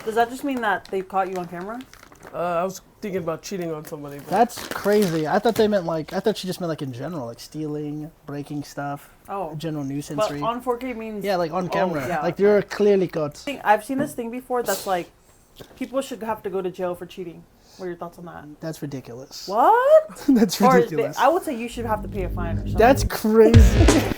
Does that just mean that they caught you on camera? I was thinking about cheating on somebody. But... That's crazy. I thought she just meant like in general, like stealing, breaking stuff. Oh. General nuisance. But on 4K means... Yeah, like on camera. Yeah. Like you're clearly caught. I've seen this thing before that's like, people should have to go to jail for cheating. What are your thoughts on that? That's ridiculous. What? That's ridiculous. I would say you should have to pay a fine or something. That's crazy.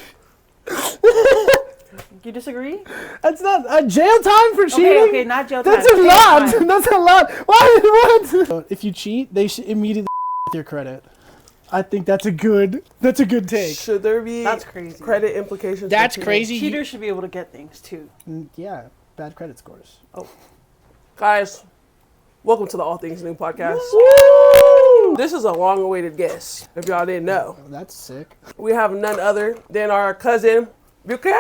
Do you disagree? That's not jail time for cheating. Okay, not jail time. That's a lot. That's a lot. What? If you cheat, they should immediately with your credit. I think that's a good take. Should there be that's crazy. Credit implications? That's crazy. Cheaters should be able to get things too. Yeah, bad credit scores. Oh, guys, welcome to the All Things Niu podcast. Woo! This is a long-awaited guest. If y'all didn't know, That's sick. we have none other than our cousin Buchanan.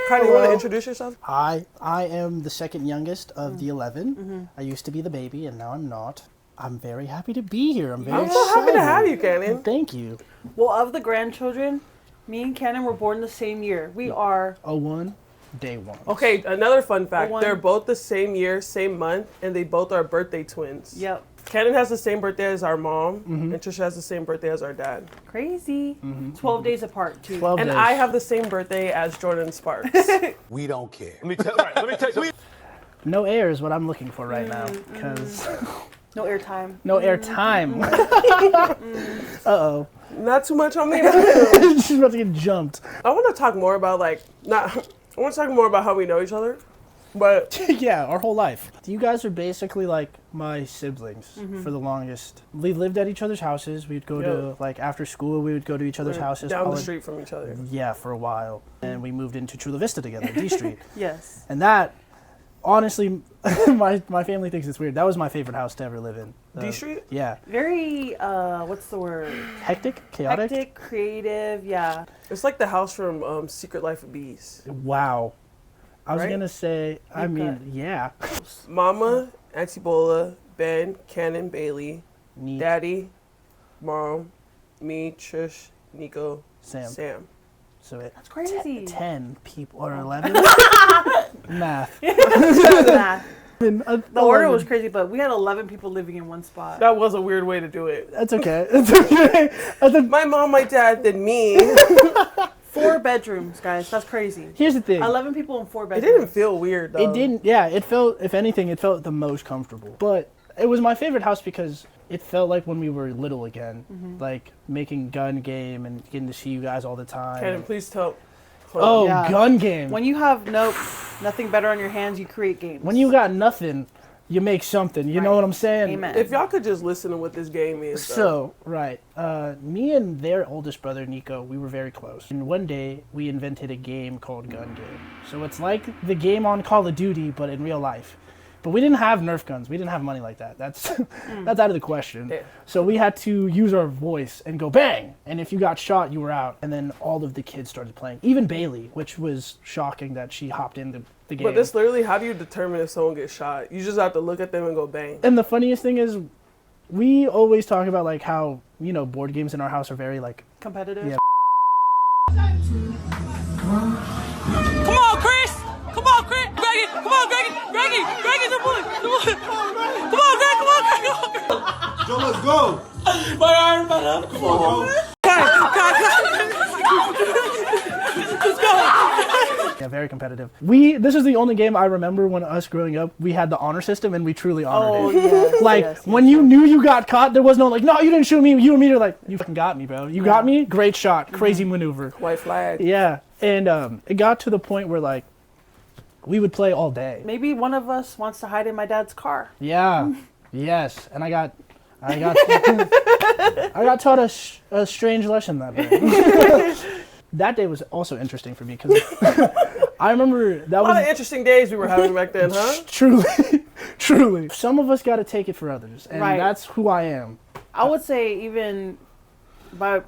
How do you want to introduce yourself? I am the second youngest of the 11. I used to be the baby, and now I'm not. I'm very happy to be here. I'm so happy to have you, Cannon. Thank you. well, of the grandchildren, me and Cannon were born the same year. We are 01, day one. Okay, another fun fact. 01. They're both the same year, same month, and they both are birthday twins. Yep. Cannon has the same birthday as our mom, and Trisha has the same birthday as our dad. Crazy. 12 days apart too. 12 And days. I have the same birthday as Jordan Sparks. We don't care. Let me tell you. No air is what I'm looking for right now, because No airtime. no air time. Uh-oh. Not too much on me. She's about to get jumped. I want to talk more about I want to talk more about how we know each other, but Yeah, our whole life. You guys are basically like my siblings for the longest. We lived at each other's houses. We'd go to, like, after school, we would go to each other's houses. down the probably- street from each other. Yeah, for a while. And we moved into Chula Vista together, D Street. Yes. And that, honestly, my family thinks it's weird. That was my favorite house to ever live in. D Street? Yeah. Very, what's the word? Hectic? Chaotic? Hectic, creative, yeah. It's like the house from Secret Life of Bees. Wow. I was Right? going to say, I mean, yeah. Mama, Auntie Bola, Ben, Cannon, Bailey, Neat. Daddy, Mom, me, Trish, Nico, Sam. Sam. So That's crazy. 10 people, or 11? Math. Math. The The order was crazy, but we had 11 people living in one spot. That was a weird way to do it. That's okay. It's okay. My mom, my dad, then me. 4 bedrooms, guys. That's crazy. Here's the thing. 11 people in 4 It bedrooms. didn't feel weird though. It didn't, yeah, it felt, if anything, it felt the most comfortable. But it was my favorite house because it felt like when we were little again. Like making gun game and getting to see you guys all the time. Cannon, please tell. Oh, Yeah. gun game. When you have nothing better on your hands, you create games. When you got nothing, you make something. You know Right. what I'm saying? Amen. If y'all could just listen to what this game is. though. So, right. Me and their oldest brother, Nico, we were very close. And one day, we invented a game called Gun Game. So it's like the game on Call of Duty, but in real life. But we didn't have Nerf guns. We didn't have money like that. That's that's out of the question. Yeah. So we had to use our voice and go bang. And if you got shot, you were out. And then all of the kids started playing. Even Bailey, which was shocking that she hopped into the game. But this literally, how do you determine if someone gets shot? You just have to look at them and go bang. And the funniest thing is, we always talk about like how, you know, board games in our house are very like, Competitive. Yeah. Come on, Chris! Come on, Chris! Greggy! Come on, Greggy! Greggy! Greggy, the boy! Come on, Greg! Come on, Greg! Joe, let's go. My arm, my arm! Come on, Joe. yeah, very competitive. This is the only game I remember when us growing up, we had the honor system and we truly honored it. yes. Like, yes, when you knew you got caught, there was no like, no, you didn't shoot me. You immediately like, you fucking got me, bro. You got me? Great shot. Crazy maneuver. White flag. Yeah. And it got to the point where like, we would play all day. Maybe one of us wants to hide in my dad's car. Yeah. Yes. And I got I got taught a strange lesson that day. That day was also interesting for me because I remember that A lot of was interesting days we were having back then, huh? truly. Some of us got to take it for others, and Right. that's who I am. I would say even by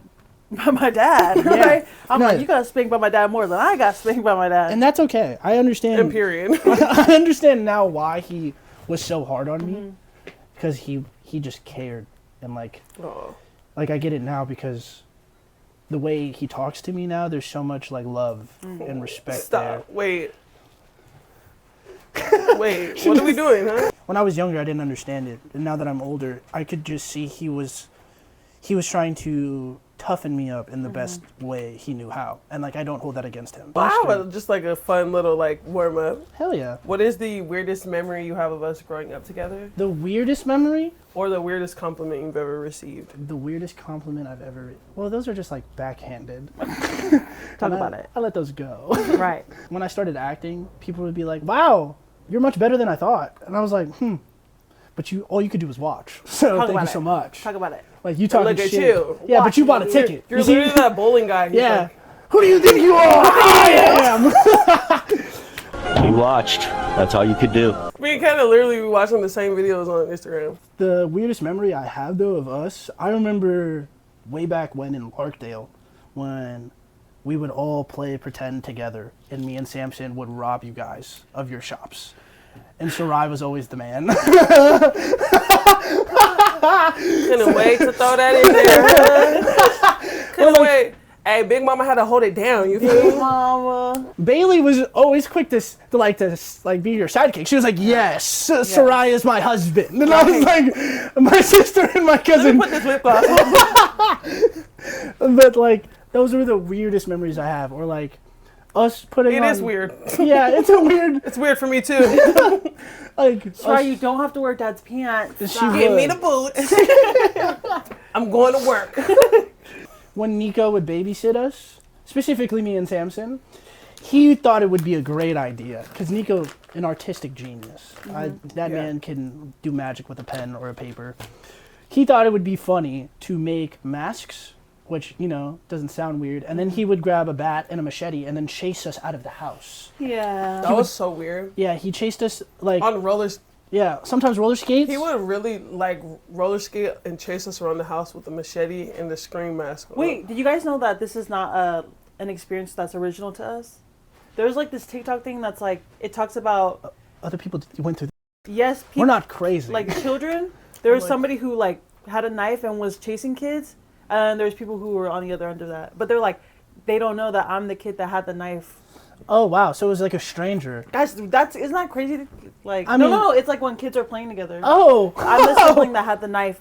my dad, right? I'm No. like, you got spanked by my dad more than I got spanked by my dad. And that's okay. I understand. And period. I understand now why he was so hard on me, because he just cared, and like I get it now because the way he talks to me now, there's so much like love and respect there. Stop. Wait. Wait, what are we doing, huh? When I was younger, I didn't understand it, and now that I'm older, I could just see he was trying to toughen me up in the best way he knew how, and like I don't hold that against him. Wow, just like a fun little like warm up. Hell yeah. What is the weirdest memory you have of us growing up together, The weirdest memory? or the weirdest compliment you've ever received? The weirdest compliment I've ever. Well, those are just like backhanded. Talk about it. I let those go. Right. When I started acting, people would be like, "Wow, you're much better than I thought," and I was like, But all you could do was watch. So Talk thank about you it. so much. Talk about it. Like you talking Look at shit. you. Yeah, but you Watch bought a me. ticket. You're You see? literally that bowling guy. He's Yeah. like, Who do you think you are? I am. You watched. That's all you could do. we kind of literally be watching the same videos on Instagram. The weirdest memory I have though of us, I remember way back when in Larkdale, when we would all play pretend together, and me and Samson would rob you guys of your shops. And Sarai was always the man. Couldn't wait to throw that in there. Couldn't wait. Hey, Big Mama had to hold it down. You feel me? Mama. Bailey was always quick to be your sidekick. She was like, "Yes, Sarai is my husband," and I was like, "My sister and my Let cousin." me put this lip gloss on. But like, those were the weirdest memories I have, or like us putting. It on, is weird. Yeah, it's a weird. It's weird for me too. Like, Sorry, us- you don't have to wear Dad's pants. She Stop. Give me would. the boots. I'm going to work. When Nico would babysit us, specifically me and Samson, he thought it would be a great idea because Nico, an artistic genius. That man can do magic with a pen or a paper. He thought it would be funny to make masks, which, doesn't sound weird, and then he would grab a bat and a machete and then chase us out of the house. Yeah. That was so weird. Yeah, he chased us like, On rollers, sometimes roller skates. he would really like roller skate and chase us around the house with the machete and the scream mask on. Wait, did you guys know that this is not an experience that's original to us? There's like this TikTok thing that's like, it talks about, Other people went through. yes, people, We're not crazy. like children. There was somebody who like had a knife and was chasing kids, and there's people who were on the other end of that. But they're like, they don't know that I'm the kid that had the knife. Oh wow, so it was like a stranger. Guys, isn't that crazy? Like, I no, mean- it's like when kids are playing together. Oh, I'm the sibling that had the knife.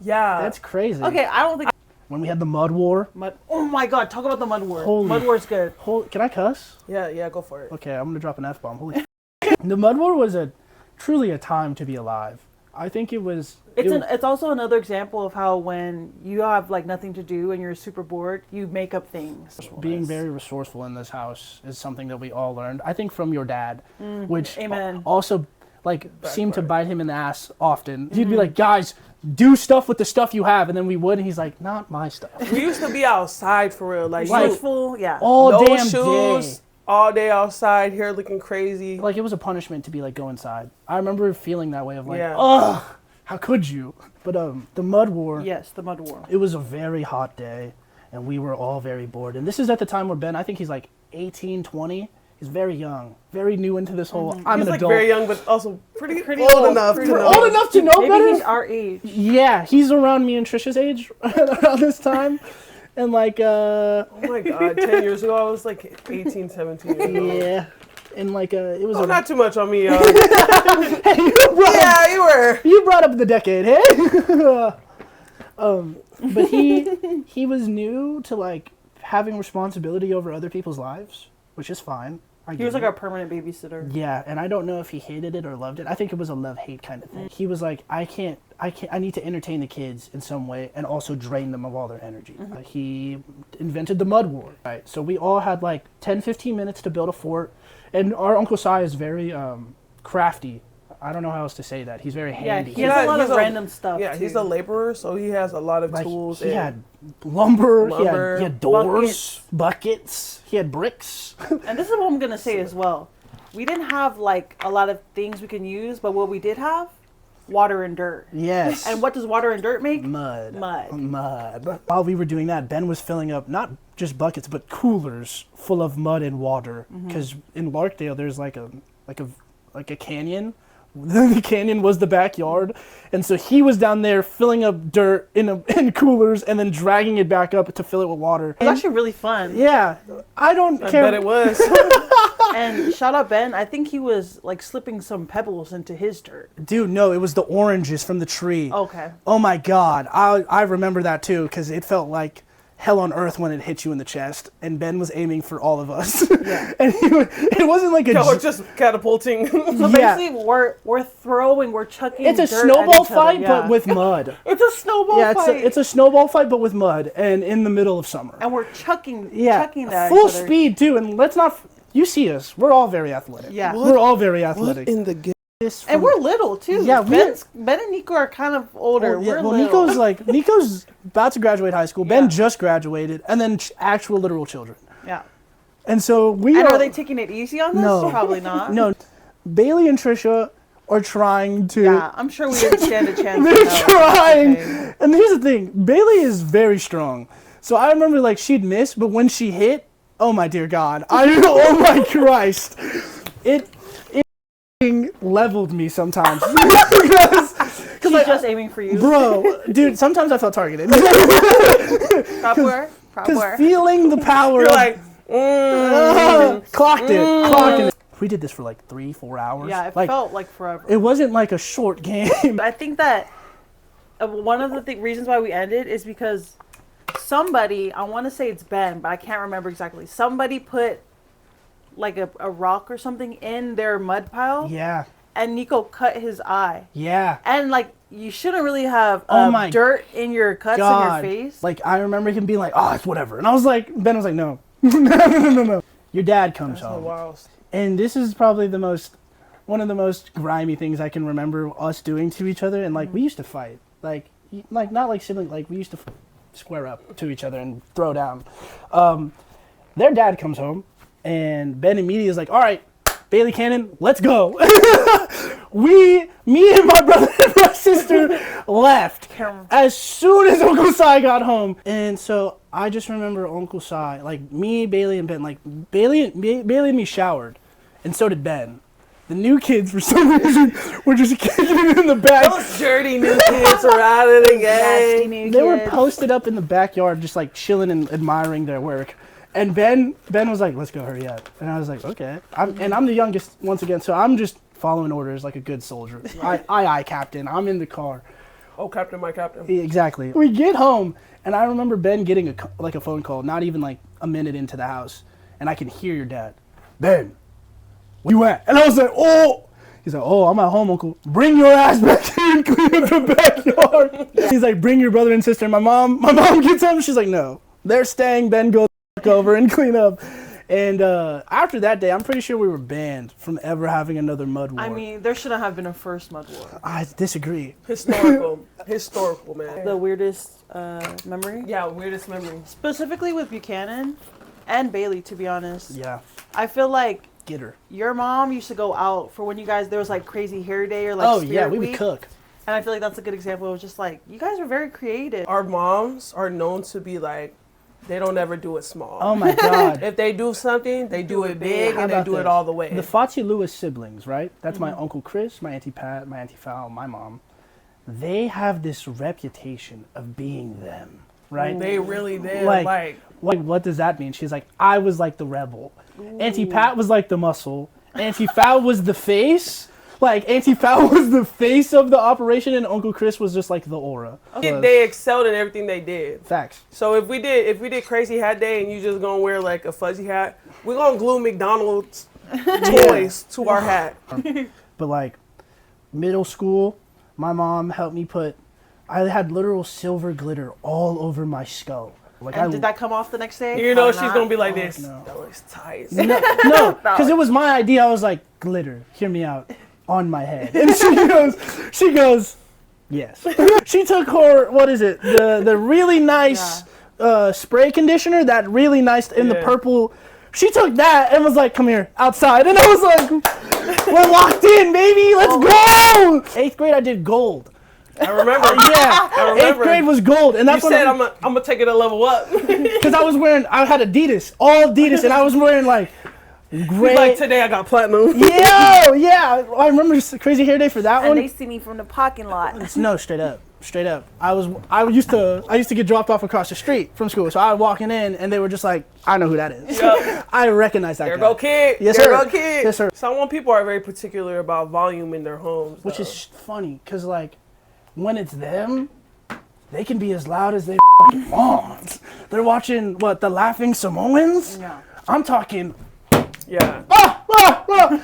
Yeah. that's crazy. Okay, I don't think When we had the mud war. Oh my God, talk about the mud war. Holy- Mud war's good. Can I cuss? Yeah, go for it. Okay, I'm gonna drop an F-bomb. Holy The mud war was truly a time to be alive. I think it was. It's also another example of how when you have like nothing to do and you're super bored, you make up things. Being very resourceful in this house is something that we all learned. I think from your dad, which Amen. also like seemed to bite him in the ass often. He'd be like, "Guys, do stuff with the stuff you have," and then we would, and he's like, "Not my stuff." We used to be outside for real. Like, Useful, yeah. All no damn shoes, day. all day outside, hair looking crazy. Like it was a punishment to be like go inside. I remember feeling that way of like, Yeah. ugh, how could you? But the mud war. Yes, the mud war. It was a very hot day, and we were all very bored. And this is at the time where Ben, I think he's like 18, 20. He's very young, very new into this whole. I'm He's an like adult. very young, but also pretty Pretty old old, enough pretty to know. Old enough to know Maybe better. he's our age. Yeah, he's around me and Trisha's age around this time, and like Oh my God, 10 years ago, I was like 18, 17 years old. yeah, and like it was. Oh, not too much on me, y'all. Hey, Yeah, you were. You brought up the decade, hey? But he was new to like having responsibility over other people's lives, which is fine. He was like our permanent babysitter. Yeah, and I don't know if he hated it or loved it. I think it was a love-hate kind of thing. He was like, I need to entertain the kids in some way and also drain them of all their energy. He invented the mud war. Right, so we all had like 10, 15 minutes to build a fort, and our Uncle Si is very crafty. I don't know how else to say that. He's very Yeah, handy. he has a lot he's of random stuff. Yeah, too. he's a laborer, so he has a lot of Like, tools. he and had lumber, Lumber, he had doors, buckets, he had bricks. And this is what I'm gonna say as well. We didn't have like a lot of things we can use, but what we did have, water and dirt. Yes. And what does water and dirt make? Mud. Mud. Mud. While we were doing that, Ben was filling up not just buckets but coolers full of mud and water. Because in Larkdale, there's like a canyon. The canyon was the backyard, and so he was down there filling up dirt in coolers and then dragging it back up to fill it with water. It was actually really fun. Yeah, I don't I care. bet it was. And shout out Ben. I think he was like slipping some pebbles into his dirt. Dude, no, it was the oranges from the tree. Okay. Oh my God, I remember that too because it felt like hell on earth when it hit you in the chest, and Ben was aiming for all of us. Yeah. And it wasn't like a. Y'all were just catapulting. So Yeah. basically, we're throwing, we're chucking. It's a dirt snowball at each other, fight, yeah. but with mud. It's a snowball Yeah, fight. it's a snowball fight, but with mud, and in the middle of summer. and we're chucking Yeah, that at full each other. speed too, and let's not. You see us? We're all very athletic. Yeah. We're all very What athletic. in the And we're little too. Yeah, Ben and Nico are kind of older. Yeah, we're well, little. Nico's about to graduate high school. Yeah. Ben just graduated, and then actual literal children. Yeah. And so we And are. are they taking it easy on this? No. Probably not. No, Bailey and Trisha are trying to. Yeah, I'm sure we didn't stand a chance. They're to know. trying. Okay. And here's the thing: Bailey is very strong. So I remember like she'd miss, but when she hit, oh my dear God! Oh my Christ! It leveled me sometimes. She's just aiming for you. Bro, dude, sometimes I felt targeted. Prop work. Because feeling the power You're of like, clocked it. We did this for like 3-4 hours. Yeah, it like, felt like forever. it wasn't like a short game. I think that one of the reasons why we ended is because somebody, I want to say it's Ben, but I can't remember exactly. Somebody put like a rock or something in their mud pile. Yeah. And Nico cut his eye. Yeah. And like, you shouldn't really have Oh my dirt in your cuts God. in your face. Like, I remember him being like, oh, it's whatever. And I was like, Ben was like, no. No. Your dad comes home. wow. And this is probably one of the most grimy things I can remember us doing to each other. And like, we used to fight. Like not like sibling, like we used to square up to each other and throw down. Their dad comes home and Ben immediately is like, all right, Bailey Cannon, let's go. Me and my brother and my sister left as soon as Uncle Si got home. And so I just remember Uncle Si, like me, Bailey, and Ben, like Bailey and me showered, and so did Ben. The new kids, for some reason, were just kicking it in the back. Those dirty new kids are out of the Nasty game. new They were kids. posted up in the backyard, just like chilling and admiring their work. And Ben was like, "Let's go, hurry up." And I was like, "Okay." I'm the youngest once again, so I'm just following orders like a good soldier. I captain. I'm in the car. Oh, Captain, my Captain. Exactly. We get home, and I remember Ben getting a phone call, not even like a minute into the house, and I can hear your dad, Ben, where you at? And I was like, "Oh." He's like, "Oh, I'm at home, Uncle. Bring your ass back here and clean up the backyard." He's like, "Bring your brother and sister." My mom gets home. She's like, "No, they're staying. Ben, go over and clean up." And after that day, I'm pretty sure we were banned from ever having another mud war. I mean, there shouldn't have been a first mud war. I disagree. Historical, man. The weirdest memory? Yeah, weirdest memory. Specifically with Buchanan and Bailey, to be honest. Yeah, I feel like get her. your mom used to go out for when you guys, there was like crazy hair day or like Oh Spirit yeah, we Week. would cook. And I feel like that's a good example of just like, you guys are very creative. Our moms are known to be like, they don't ever do it small. Oh my God. If they do something, they do it big How and they about do it this? all the way. The Fati Lewis siblings, right? That's my Uncle Chris, my Auntie Pat, my Auntie Fal, my mom. They have this reputation of being them, right? They really did. Like, what does that mean? She's like, I was like the rebel. Auntie Pat was like the muscle. Auntie Fal was the face. Like, Auntie Fal was the face of the operation, and Uncle Chris was just like the aura. They excelled in everything they did. Facts. So if we did Crazy Hat Day and you just gonna wear like a fuzzy hat, we're gonna glue McDonald's toys to our hat. But like, middle school, my mom helped me I had literal silver glitter all over my skull. Like, And did that come off the next day? You know Probably she's not. gonna be like this. no. That looks tight. No, because it was my idea. I was like, glitter, hear me out, on my head. And she goes, yes. She took her, what is it, the really nice spray conditioner, that really nice in the purple. She took that and was like, come here, outside. And I was like, we're locked in, baby, let's go. 8th grade, I did gold. I remember. Yeah, I remember. 8th grade was gold. And You that's when said I'm gonna take it a level up. because I had Adidas, all Adidas, and I was wearing like gray. Like today I got platinum. Yeah. I remember Crazy Hair Day for that And one. they see me from the parking lot. No, straight up. straight up. I used to get dropped off across the street from school. So I was walking in, and they were just like, I know who that is. Yep. I recognize that There guy. go kid. Yes, there sir. go kid. Yes, sir. Some people are very particular about volume in their homes. Which though. is funny, because, like, when it's them, they can be as loud as they want. They're watching, the Laughing Samoans? Yeah. I'm talking Yeah.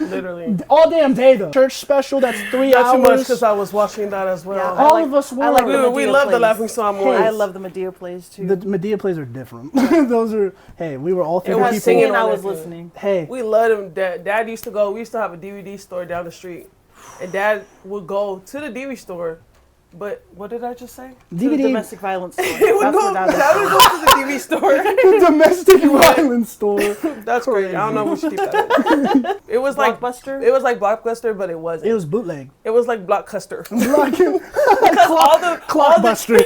Literally. all damn day, though. Church special, that's 3 Not hours. too much because I was watching that as well. Yeah, All of us were. I like the We Medea love the plays. Laughing Samoans. I love the Medea plays too. The Medea plays are different. Those are, hey, we were all It theater was people. singing and I on was that listening. Hey, We loved them. Dad used to go. We used to have a DVD store down the street, and Dad would go to the DVD store. But what did I just say? The DVD domestic violence store. He would That's go. what I was Dad would go to the DVD store. domestic violence store. That's crazy. I don't know. We should keep that. It was like Blockbuster? It was like Blockbuster, but it wasn't. It was bootleg. It was like Blockbuster. Because all the Clockbuster.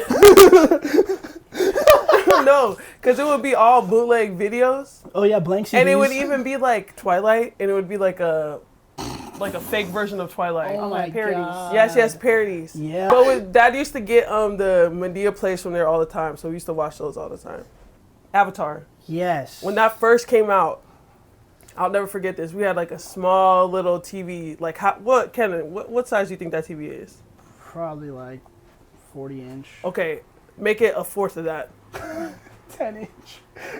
no, because it would be all bootleg videos, Oh yeah, blank CDs. and it would even be like Twilight, and it would be like a fake version of Twilight. Oh my my parodies. God. Yes, parodies. Yeah. But Dad used to get the Medea plays from there all the time, so we used to watch those all the time. Avatar. Yes. When that first came out, I'll never forget this. We had like a small little TV. Like, what size do you think that TV is? Probably like 40-inch. Okay, make it a fourth of that. 10-inch.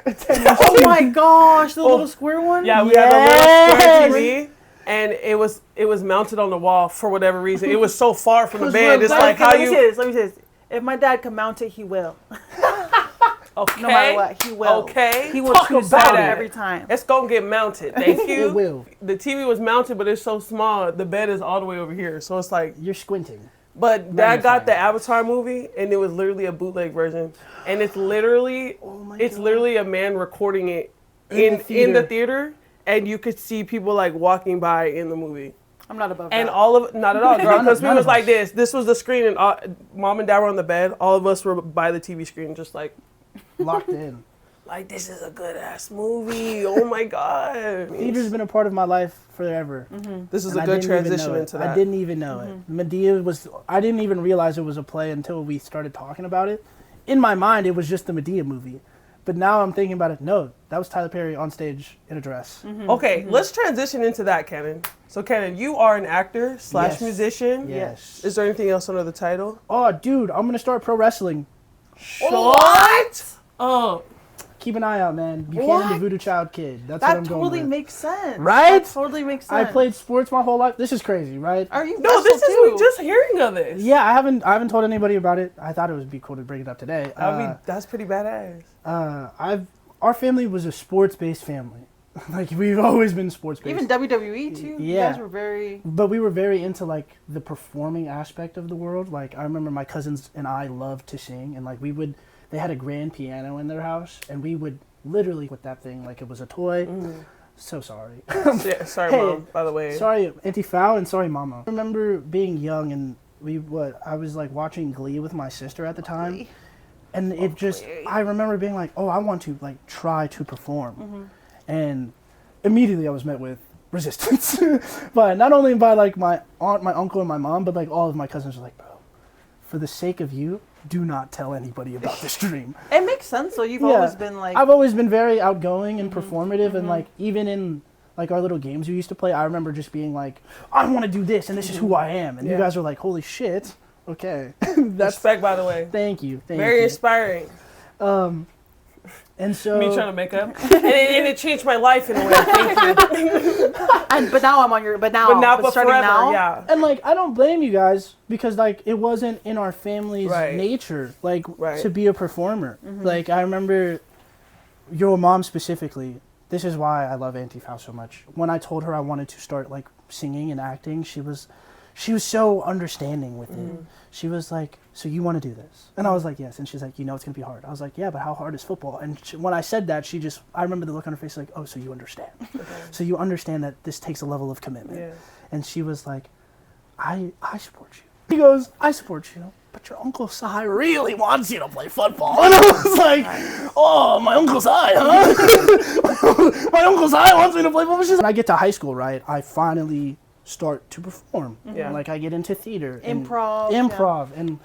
A 10-inch. Oh my gosh, the little square one? Yeah, we had a little Yes! square TV, and it was mounted on the wall for whatever reason. It was so far from the 'Cause bed. we're It's like- like how let me you. say this, let me say this. If my dad can mount it, he will. Okay. No matter what, he will. Okay. He will Talk choose about that it. every time. It's gonna get mounted. Thank you. It will. The TV was mounted, but it's so small. The bed is all the way over here, so it's like. You're squinting. But Dad got the Magnifying. Avatar movie, and it was literally a bootleg version, and it's literally literally a man recording it in the theater, and you could see people like walking by in the movie. I'm not above And that. all of not at all, girl, because we None was of like us. this. This was the screen, and Mom and Dad were on the bed. All of us were by the TV screen, just like Locked in. this is a good ass movie. Oh my god, Theater's been a part of my life forever. this is And a I good didn't even transition know it. into that. I didn't even know it. Medea was. I didn't even realize it was a play until we started talking about it. In my mind, it was just the Medea movie. But now I'm thinking about it. No, that was Tyler Perry on stage in a dress. Okay, let's transition into that, Cannon. So, Cannon, you are an actor / Yes. musician. Yes. Is there anything else under the title? Oh, dude, I'm gonna start pro wrestling. What? Oh, Keep an eye out, man. Buchanan What? the Voodoo Child Kid. That's what That I'm totally going with. makes sense. Right? That totally makes I sense. played sports my whole life. This is crazy, right? Are you no, this is too? we just hearing of this. Yeah, I haven't told anybody about it. I thought it would be cool to bring it up today. That's pretty badass. Our family was a sports-based family. Like we've always been sports-based. Even WWE too. You Yeah. guys were very. But we were very into like the performing aspect of the world. Like I remember my cousins and I loved to sing, and like they had a grand piano in their house, and we would literally with that thing like it was a toy. So sorry. Yeah, sorry, Hey, Mom, by the way. Sorry, Auntie Fowl, and sorry, Mama. I remember being young and I was like watching Glee with my sister at the time, and it just I remember being like, oh, I want to like try to perform, and immediately I was met with resistance, but not only by like my aunt, my uncle, and my mom, but like all of my cousins were like, bro, for the sake of you, do not tell anybody about this dream. It makes sense though. You've Yeah. always been like. I've always been very outgoing and performative, and like even in like our little games we used to play, I remember just being like, I want to do this, and this is who I am, and you Yeah. guys are like, holy shit, okay, that's Respect, by the way. thank you, Very inspiring. and so Me trying to make up, and it changed my life in a way. Thank you. but now I'm on your. But But starting forever, now. yeah. and like I don't blame you guys because like it wasn't in our family's Right. nature like Right. to be a performer. Like I remember your mom specifically. This is why I love Auntie Fowl so much. When I told her I wanted to start like singing and acting, she was so understanding with it. She was like, so you want to do this? And I was like, yes. And she's like, you know it's going to be hard. I was like, yeah, but how hard is football? And when I said that, I remember the look on her face like, oh, so you understand. So you understand that this takes a level of commitment. Yeah. And she was like, I support you. He goes, I support you, but your Uncle Si really wants you to play football. And I was like, oh, my Uncle Si, huh? My Uncle Si wants me to play football. When I get to high school, right, I finally start to perform. Yeah. Like I get into theater. and Improv, Improv. And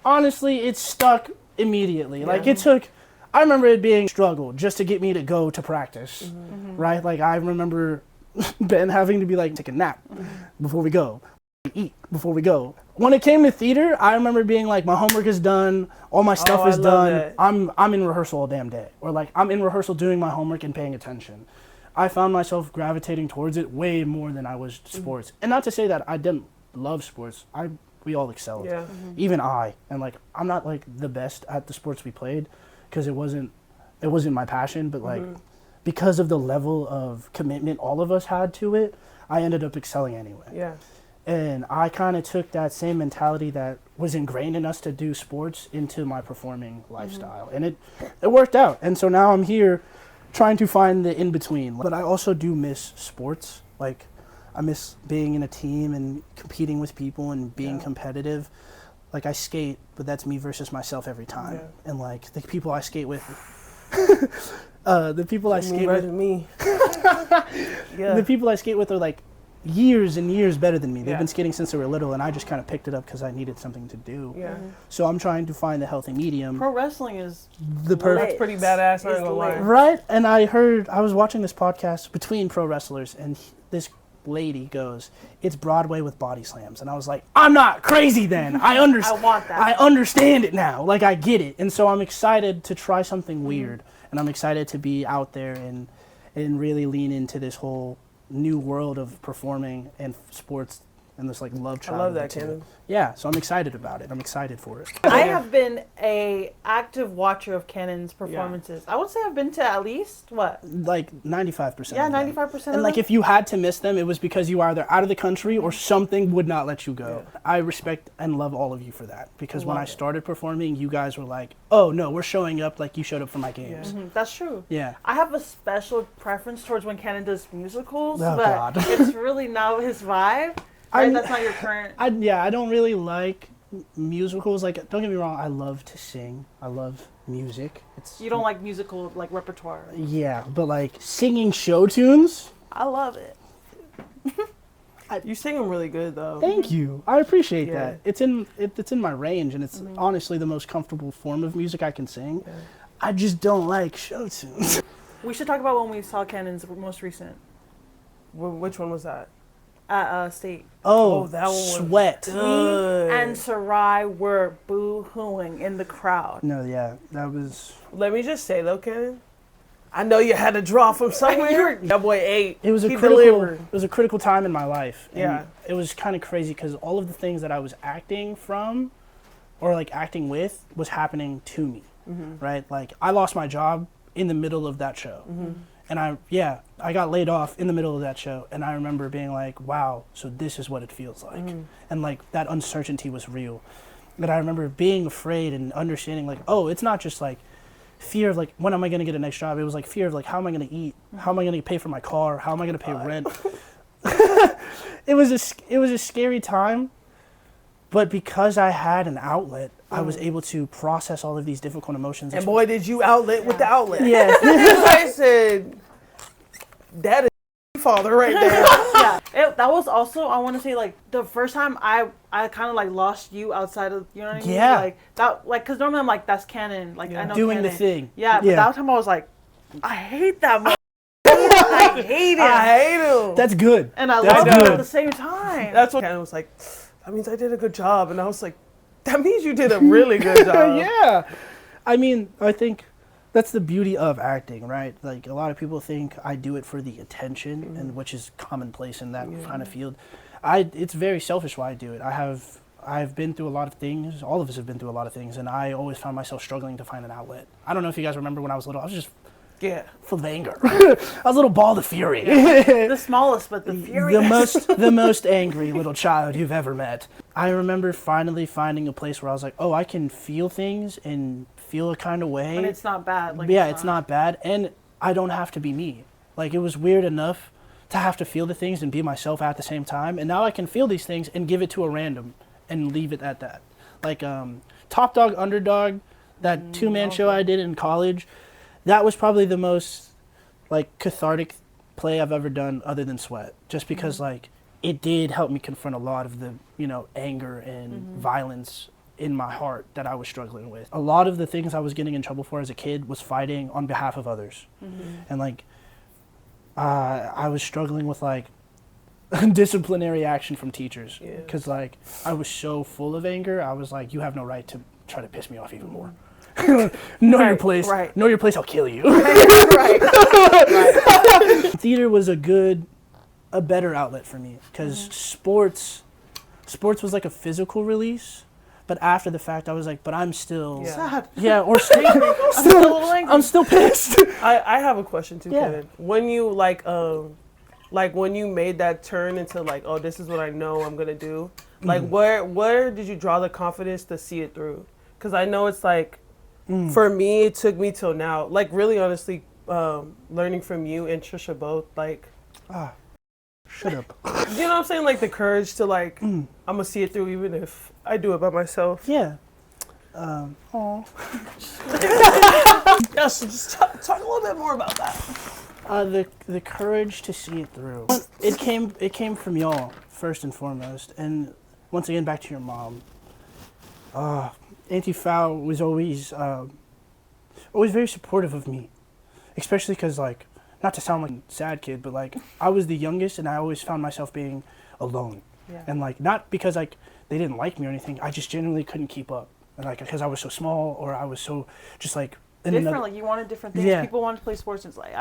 honestly, it stuck immediately. Like it took, I remember it being a struggle just to get me to go to practice, right? Like I remember Ben having to be like, take a nap before we go, eat before we go. When it came to theater, I remember being like, my homework is done, all my stuff is done. That. I'm in rehearsal all damn day, or like I'm in rehearsal doing my homework and paying attention. I found myself gravitating towards it way more than I was sports. And not to say that I didn't love sports. We all excelled. Yeah. Even I. And like I'm not like the best at the sports we played because it wasn't my passion, but like because of the level of commitment all of us had to it, I ended up excelling anyway. Yeah. And I kind of took that same mentality that was ingrained in us to do sports into my performing lifestyle. And it worked out. And so now I'm here trying to find the in-between. But I also do miss sports. Like, I miss being in a team and competing with people and being competitive. Like, I skate, but that's me versus myself every time. Yeah. And, like, the people I skate with... the people I skate with... Me. The people I skate with are, like, years and years better than me. They've Yeah. been skating since they were little, and I just kind of picked it up because I needed something to do. Yeah. So I'm trying to find the healthy medium. Pro wrestling is The perfect... That's pretty badass, I'm not gonna lie. Right? And I was watching this podcast between pro wrestlers, and this lady goes, it's Broadway with body slams. And I was like, I'm not crazy then. I understand. I want that. I understand it now. Like, I get it. And so I'm excited to try something weird. And I'm excited to be out there and really lean into this whole new world of performing and sports and this like love child. I love that, of the two. Kenan. Yeah, so I'm excited about it. I'm excited for it. I have been a active watcher of Kenan's performances. I would say I've been to at least what? Like 95%. Yeah, of them. 95%. And of like them? if you had to miss them, it was because you were either out of the country or something would not let you go. Yeah. I respect and love all of you for that because when Love I it. started performing, you guys were like, "Oh no, we're showing up like you showed up for my games." That's true. Yeah. I have a special preference towards when Kenan does musicals, Oh, but God. it's really not his vibe. Right? That's not your current. I don't really like musicals. Like, don't get me wrong, I love to sing. I love music. It's You don't like musical like repertoire. Yeah, but like singing show tunes. I love it. You sing them really good, though. Thank you. I appreciate Yeah. that. It's in my range, and it's honestly the most comfortable form of music I can sing. Yeah. I just don't like show tunes. We should talk about when we saw Kenan's most recent Which one was that? at State. Oh, that one was Sweat. Good. And Sarai were boo-hooing in the crowd. No, yeah, that was. Let me just say, though, Kenan, I know you had to draw from somewhere. That boy ate. It was He a critical. delivered. It was a critical time in my life. And Yeah. It was kind of crazy because all of the things that I was acting from, or like acting with, was happening to me. Right? Like I lost my job in the middle of that show. And I got laid off in the middle of that show. And I remember being like, wow, so this is what it feels like. And like that uncertainty was real. And I remember being afraid and understanding like, oh, it's not just like fear of like, when am I going to get a next job? It was like fear of like, how am I going to eat? How am I going to pay for my car? How am I going to pay rent? It was a scary time. But because I had an outlet, I was able to process all of these difficult emotions. And boy, did you outlet with the outlet. Yeah. I said, that is father right there. That was also, I want to say, like, the first time I kind of, like, lost you outside of, you know what I mean? Yeah. Like, that, like, because normally I'm like, that's canon. Like, I know Doing the canon. thing. Yeah, but Yeah. that time I was like, I hate that man. I hate it. I hate him. That's good. And I That's love him good. at the same time. That's what Kenan was like, that means I did a good job. And I was like, that means you did a really good job. Yeah. I mean, I think that's the beauty of acting, right? Like a lot of people think I do it for the attention, and which is commonplace in that kind of field. It's very selfish why I do it. I've been through a lot of things. All of us have been through a lot of things, and I always found myself struggling to find an outlet. I don't know if you guys remember when I was little. I was just Yeah. full of anger. I was a little ball of fury. The smallest, but the furious. the most angry little child you've ever met. I remember finally finding a place where I was like, oh, I can feel things and feel a kind of way. And it's not bad. Like, Yeah, it's not bad, and I don't have to be me. Like, it was weird enough to have to feel the things and be myself at the same time, and now I can feel these things and give it to a random and leave it at that. Like, Top Dog, Underdog, that two-man show I did in college, that was probably the most, like, cathartic play I've ever done other than Sweat, just because, like, it did help me confront a lot of the, anger and violence in my heart that I was struggling with. A lot of the things I was getting in trouble for as a kid was fighting on behalf of others. And like, I was struggling with like disciplinary action from teachers because like I was so full of anger. I was like, you have no right to try to piss me off even more. Know your place. Right. Know your place. I'll kill you. Right. Theater was a better outlet for me because sports was like a physical release. But after the fact, I was like, but I'm still Sad. yeah, or still I'm still pissed. I have a question too, Yeah. Kevin. When you like when you made that turn into like, oh, this is what I know I'm gonna do. Like, where did you draw the confidence to see it through? Because I know it's like, for me, it took me till now. Like, really, honestly, learning from you and Trisha both, like, Shut up. you know what I'm saying? Like the courage to like, I'm gonna see it through even if I do it by myself. Yeah. Yes, just talk a little bit more about that. The courage to see it through. It came from y'all first and foremost, and once again back to your mom. Auntie Fao was always very supportive of me, especially because like, not to sound like a sad kid, but like I was the youngest, and I always found myself being alone, and like not because like they didn't like me or anything. I just genuinely couldn't keep up, and like because I was so small or I was so just like. Different, like you wanted different things. Yeah. People wanted to play sports, and it's like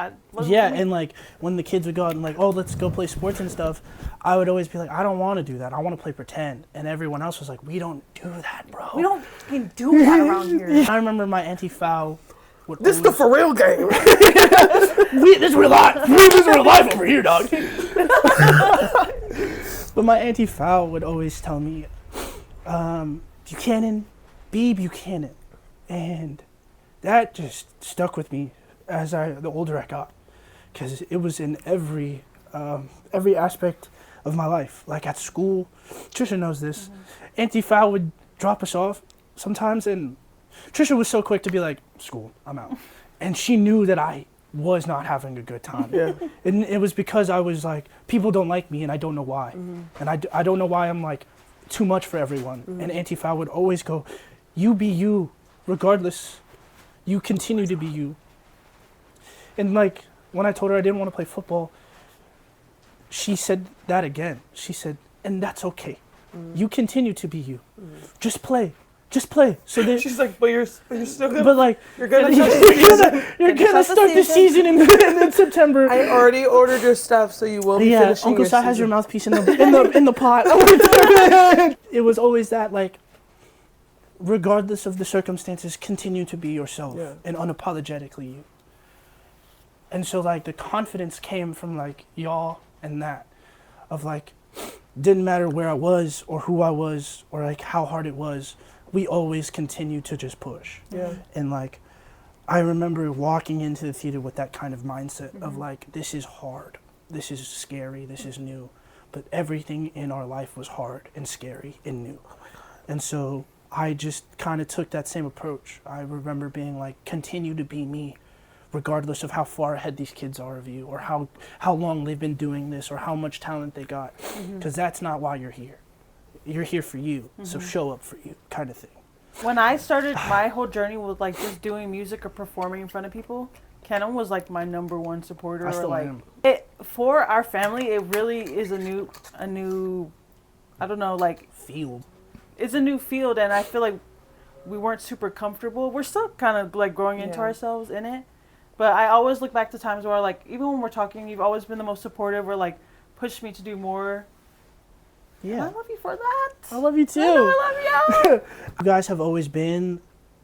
and like when the kids would go out and like, oh, let's go play sports and stuff, I would always be like, I don't want to do that. I want to play pretend. And everyone else was like, we don't do that, bro. we don't fucking do that around here. I remember my Auntie Fao would This is the for real game. this is real life. This is real life over here, dog. But my Auntie Fao would always tell me, Buchanan, be Buchanan. And that just stuck with me as the older I got, because it was in every aspect of my life. Like at school, Trisha knows this. Auntie Fao would drop us off sometimes, and Trisha was so quick to be like, "School, I'm out," and she knew that I was not having a good time. And it was because I was like, people don't like me, and I don't know why, and I don't know why I'm like too much for everyone. And Auntie Fao would always go, "You be you, regardless." You continue to be you. And like when I told her I didn't want to play football, she said that again. She said, and that's okay. You continue to be you. Just play. Just play. So that She's like, but you're still gonna. but like You're gonna. you're gonna start the season in September. I already ordered your stuff, so you will be Yeah, finishing Uncle your Si has your season. mouthpiece in the pot. It was always that like, regardless of the circumstances, continue to be yourself and unapologetically you. And so like the confidence came from like y'all and that, of like, didn't matter where I was or who I was or like how hard it was, we always continued to just push. And like, I remember walking into the theater with that kind of mindset of like, this is hard, this is scary, this is new, but everything in our life was hard and scary and new. And so I just kind of took that same approach. I remember being like, continue to be me, regardless of how far ahead these kids are of you, or how long they've been doing this, or how much talent they got, because that's not why you're here. You're here for you, so show up for you, kind of thing. When I started my whole journey with like just doing music or performing in front of people, Kenan was like my number one supporter. I still like am. It for our family. It really is a new, I don't know, like Field. it's a new field, and I feel like we weren't super comfortable. We're still kind of like growing into ourselves in it, but I always look back to times where like, even when we're talking, you've always been the most supportive, or like pushed me to do more. Yeah. And I love you for that. I love you too. I love you. You guys have always been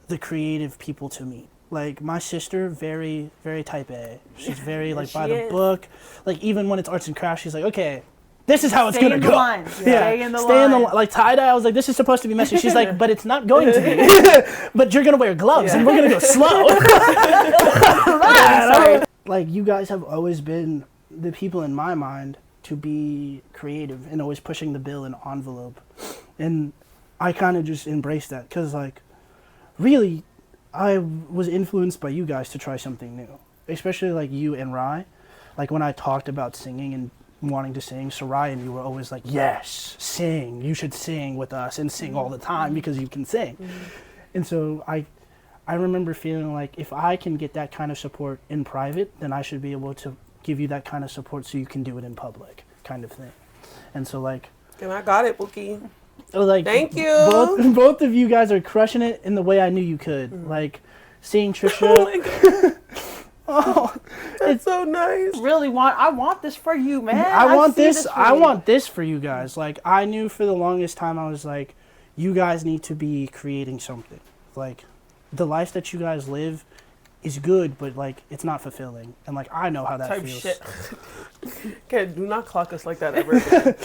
the creative people to me. Like my sister, very, very type A. She's very like by the book. Like even when it's arts and crafts, she's like, okay, this is how it's Stay gonna in go. the line. Stay in the Stay in the line. like tie dye. I was like, this is supposed to be messy. She's like, but it's not going to be. But you're gonna wear gloves and we're gonna go slow. Like you guys have always been the people in my mind to be creative and always pushing the bill and envelope, and I kind of just embraced that because like, really, I was influenced by you guys to try something new, especially like you and Rai. Like when I talked about singing and wanting to sing, Sarai and you were always like, yes, sing. You should sing with us and sing all the time because you can sing. And so I remember feeling like if I can get that kind of support in private, then I should be able to give you that kind of support so you can do it in public, kind of thing. And so like, And I got it, Bookie. like Thank you. Both of you guys are crushing it in the way I knew you could. Like seeing Trisha. Oh my God. Oh, That's so nice. I want this for you, man. I want see this. for I you. want this for you guys. Like I knew for the longest time, I was like, you guys need to be creating something. Like the life that you guys live is good, but like it's not fulfilling. And like I know how that Type feels. shit. Okay, do not clock us like that ever again.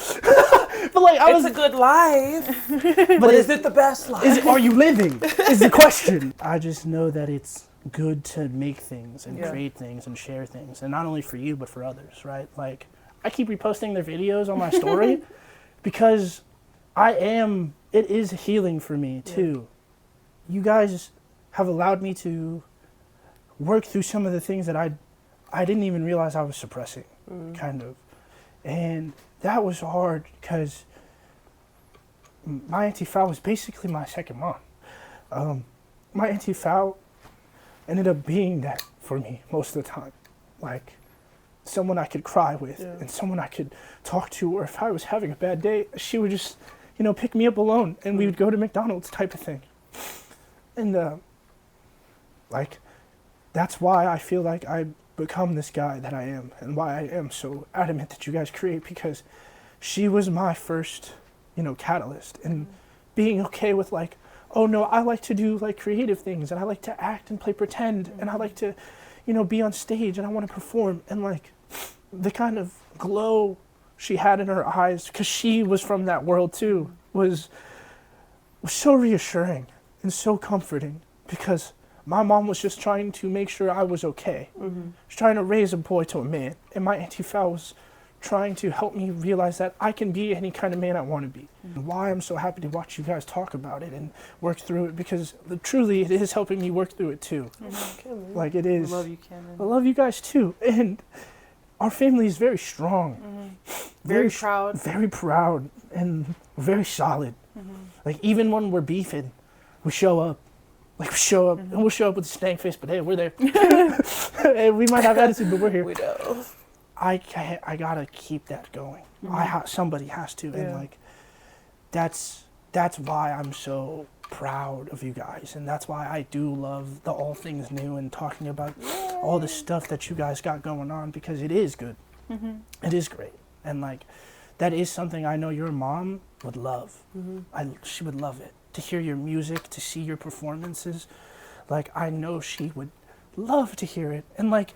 But like I It's was, a good life. but But is it the best life? are you living? Is the question. I just know that it's good to make things and Yeah. create things and share things, and not only for you but for others, right? Like I keep reposting their videos on my story because it is healing for me too. You guys have allowed me to work through some of the things that I didn't even realize I was suppressing, kind of. And that was hard because my Auntie Fal was basically my second mom. My Auntie Fal ended up being that for me most of the time. Like someone I could cry with and someone I could talk to, or if I was having a bad day, she would just, pick me up alone and we would go to McDonald's type of thing. And like that's why I feel like I become this guy that I am and why I am so adamant that you guys create, because she was my first, catalyst and being okay with like, oh no, I like to do like creative things and I like to act and play pretend and I like to, be on stage and I want to perform, and like the kind of glow she had in her eyes, because she was from that world too, was so reassuring and so comforting, because my mom was just trying to make sure I was okay. She's trying to raise a boy to a man, and my Auntie Fal was trying to help me realize that I can be any kind of man I want to be. And why I'm so happy to watch you guys talk about it and work through it, because truly it is helping me work through it too. Like it is. I love you, Cameron. I love you guys too, and our family is very strong, Very proud. very proud, and very solid. Like even when we're beefing, we show up. And we'll show up with a stank face, but hey, we're there. Hey, we might have attitude, but we're here. We know. I gotta keep that going. Somebody has to, and like that's why I'm so proud of you guys, and that's why I do love the All Things Niu and talking about all the stuff that you guys got going on, because it is good. It is great, and like that is something I know your mom would love. She would love it, to hear your music, to see your performances. Like I know she would love to hear it, and like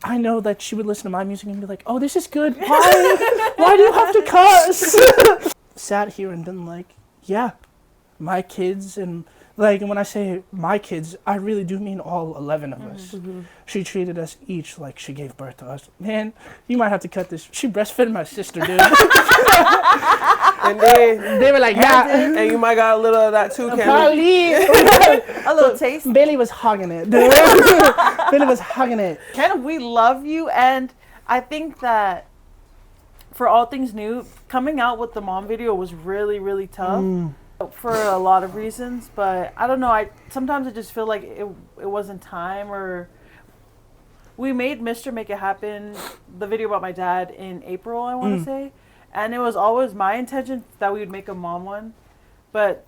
I know that she would listen to my music and be like, oh, this is good. Why do you have to cuss? Sat here and been like, yeah, my kids, and like, and when I say my kids, I really do mean all 11 of us. She treated us each like she gave birth to us. Man, you might have to cut this. She breastfed my sister, dude. And then They were like, yeah. and you might got a little of that too, Cameron. Probably. A little taste. Bailey was hogging it, dude. Bailey was hogging it. Ken, we love you, and I think that for All Things Niu, coming out with the mom video was really, really tough for a lot of reasons. But I don't know. Sometimes I just feel like it wasn't time, or we made Mr. Make It Happen, the video about my dad, in April, I want to say, and it was always my intention that we would make a mom one, but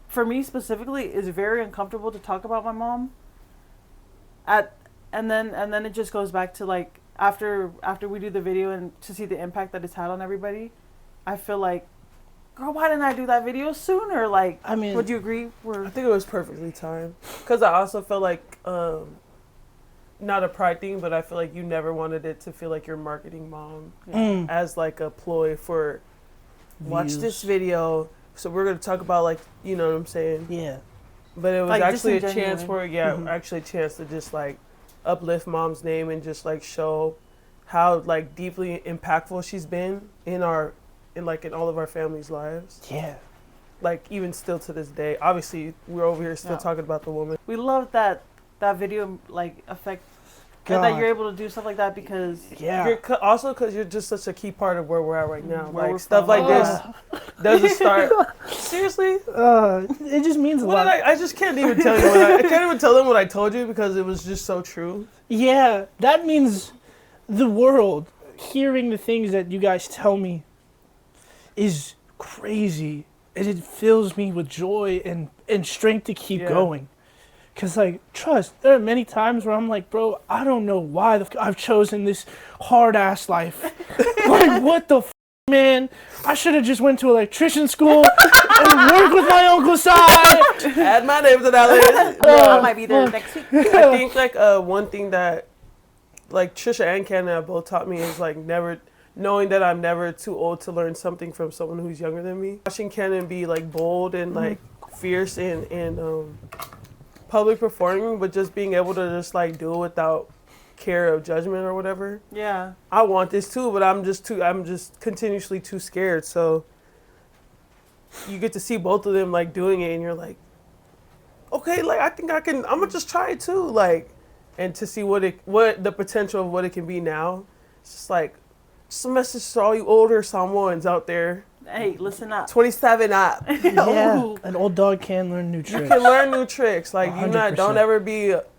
for me specifically, it's very uncomfortable to talk about my mom. And then it just goes back to like after we do the video and to see the impact that it's had on everybody, I feel like, girl, why didn't I do that video sooner? Like, I mean, would you agree? I think it was perfectly timed, because I also felt like not a pride thing, but I feel like you never wanted it to feel like you're marketing mom as like a ploy for watch Views. this video. So we're gonna talk about like, you know what I'm saying? Yeah. But it was Like, actually a disingenuine. chance for actually a chance to just like uplift mom's name and just like show how like deeply impactful she's been in all of our family's lives. Yeah. Like even still to this day. Obviously we're over here still Yeah. talking about the woman. We love that video like And that God. you're able to do stuff like that because Yeah. Also because you're just such a key part of where we're at right now. Where we're Like stuff from. like this doesn't start. Seriously? It just means a What lot. did I just can't even tell you. I can't even tell them what I told you because it was just so true. Yeah, that means the world hearing the things that you guys tell me is crazy, and it fills me with joy and strength to keep going. Cause like, trust, there are many times where I'm like, bro, I don't know why I've chosen this hard ass life. Like, what the man? I should have just went to electrician school and worked with my Uncle Si. Add my name to that list. I might be there next week. I think like one thing that like Trisha and Cannon have both taught me is like never knowing that I'm never too old to learn something from someone who's younger than me. Watching Cannon be like bold and like fierce and public performing, but just being able to just like do it without care of judgment or whatever. Yeah. I want this too, but I'm just continuously too scared. So you get to see both of them like doing it and you're like, okay, like I think I'm gonna just try it too. Like, and to see what the potential of what it can be now. It's just like, just a message to all you older Samoans out there. Hey, listen up. 27 up. Yeah, an old dog can learn new tricks. You can learn new tricks. Like you 100%. don't ever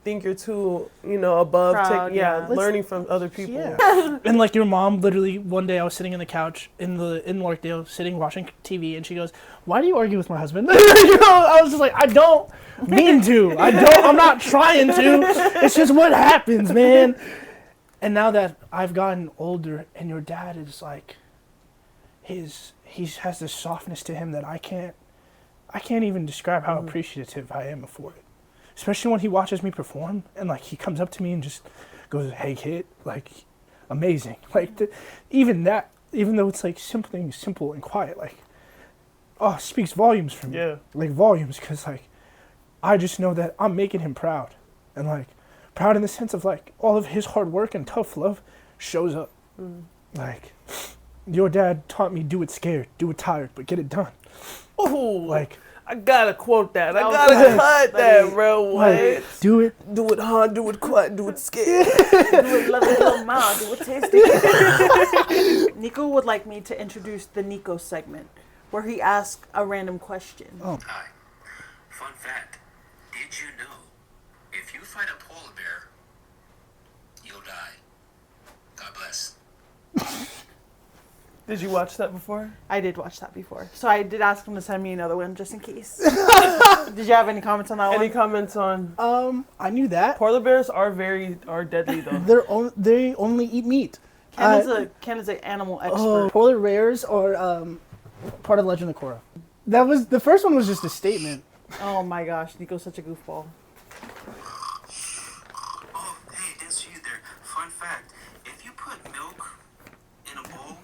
think you're too, above. Proud, yeah. Learning from other people. Yeah. And like your mom, literally one day I was sitting on the couch in Larkdale, sitting watching TV, and she goes, "Why do you argue with my husband?" I was just like, I don't mean to. I'm not trying to. It's just what happens, man. And now that I've gotten older, and your dad is like, he has this softness to him that I can't even describe how appreciative I am for it. Especially when he watches me perform and like he comes up to me and just goes, "Hey kid," like amazing. Like even though it's like something simple and quiet, like speaks volumes for me. Yeah. Like volumes, because like I just know that I'm making him proud, and like proud in the sense of like all of his hard work and tough love shows up. Like your dad taught me, do it scared, do it tired, but get it done. Ooh, Like I gotta quote that. I Oh, gotta good. cut that, bro. What? like do it. Do it hard, do it quiet, do it scared. Do it love it little mouth. Do it tasty. Nico would like me to introduce the Nico segment, where he asks a random question. Oh. Hi. Fun fact. Did you know if you fight a polar bear, you'll die? God bless. Did you watch that before? I did watch that before, so I did ask him to send me another one just in case. Did you have any comments on that Any one? comments on I knew that. polar bears are deadly though. They only eat meat. Ken is an animal expert. Polar bears are part of the Legend of Korra. That was the first one was just a statement. Oh my gosh, Nico's such a goofball. Oh, hey, didn't see you there. Fun fact. If you put milk in a bowl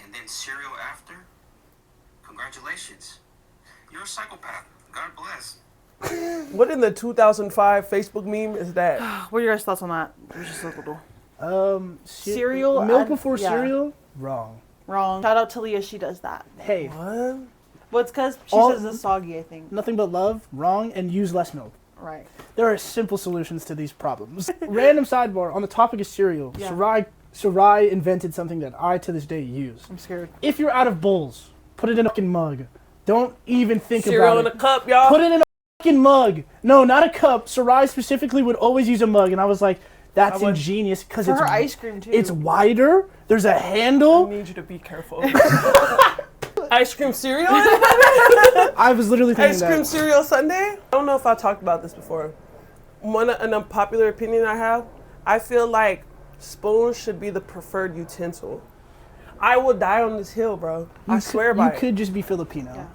and then cereal after, congratulations. You're a psychopath. God bless. What in the 2005 Facebook meme is that? What are your guys' thoughts on that? It was just a little Cereal, Cereal, milk before yeah. cereal. Wrong. wrong. Shout out to Leah, she does that. Hey, What? Well, it's because she All- says it's soggy, I think. nothing but love. Wrong, and use less milk. Right. There are simple solutions to these problems. Random sidebar on the topic of cereal. Yeah. Sarai invented something that I to this day use. I'm scared. If you're out of bowls, put it in a fucking mug. Don't even think Cereal in about a it. cup, y'all. Put it in a fucking mug. No, not a cup. Sarai specifically would always use a mug, and I was like, that's would- ingenious because For it's her ice cream, too. It's wider. There's a I handle. need you to be careful. Ice cream cereal? I was literally thinking Ice cream that. cereal sundae? I don't know if I talked about this before. An unpopular opinion I have, I feel like spoons should be the preferred utensil. I will die on this hill, bro. I swear by You it. could just be Filipino.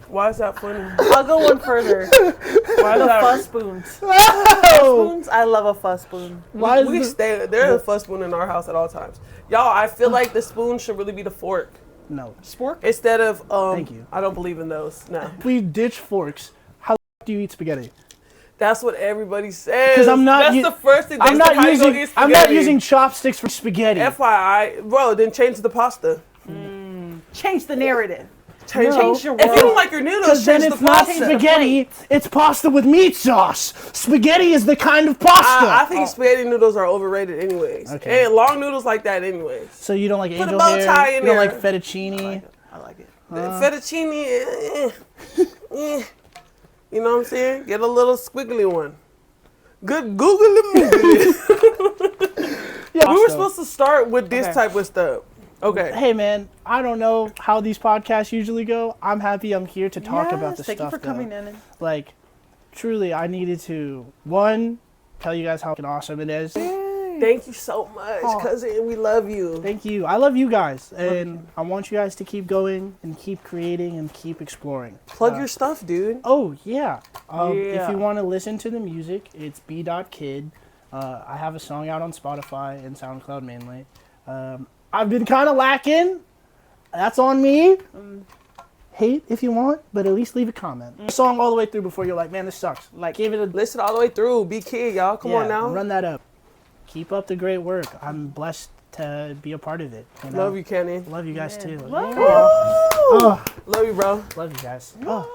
Why is that funny? I'll go one further. Why is The that? fuss spoons. Oh, Spoons? I love a fuss spoon. why is We the- stay. There's a fuss spoon in our house at all times. Y'all, I feel like the spoon should really be the fork No. Spork? instead of. Thank you. I don't believe in those. No, If we ditch forks, how the f- do you eat spaghetti? that's what everybody says. Because I'm not. That's u- the first thing. I'm they say, not how you gonna using. eat I'm not spaghetti. using chopsticks for spaghetti. FYI, bro. Then change the pasta. Change the narrative. Change your If you don't world. like your noodles, Because then change it's the not pasta. spaghetti, it's pasta with meat sauce. Spaghetti is the kind of pasta. I think spaghetti noodles are overrated anyways. Okay. And long noodles like that anyways. So you don't like Put a angel bow hair? tie in You don't there. like fettuccine? I like it. Fettuccine, you know what I'm saying? Get a little squiggly one. Good googly moogly. Yeah. We were supposed to start with this Okay. type of stuff. Okay. Hey man, I don't know how these podcasts usually go. I'm happy I'm here to talk about Yes, this thank stuff. you for coming in. Like, truly, I needed to tell you guys how fucking awesome it is. Thank you so much, cousin. We love you. Thank you. I love you guys, and I want you guys to keep going and keep creating and keep exploring. Plug your stuff, dude. Oh yeah. If Yeah. you want to listen to the music, it's b.kid. I have a song out on Spotify and SoundCloud mainly. I've been kind of lacking. That's on me. Hate if you want, but at least leave a comment. Song all the way through before you're like, man, this sucks. Like, give it a Listen all the way through. Be kid, y'all. Come on now. Run that up. Keep up the great work. I'm blessed to be a part of it. You know? Love you, Kenny. Love you guys too. Love Oh, Love you, bro. love you guys. Oh.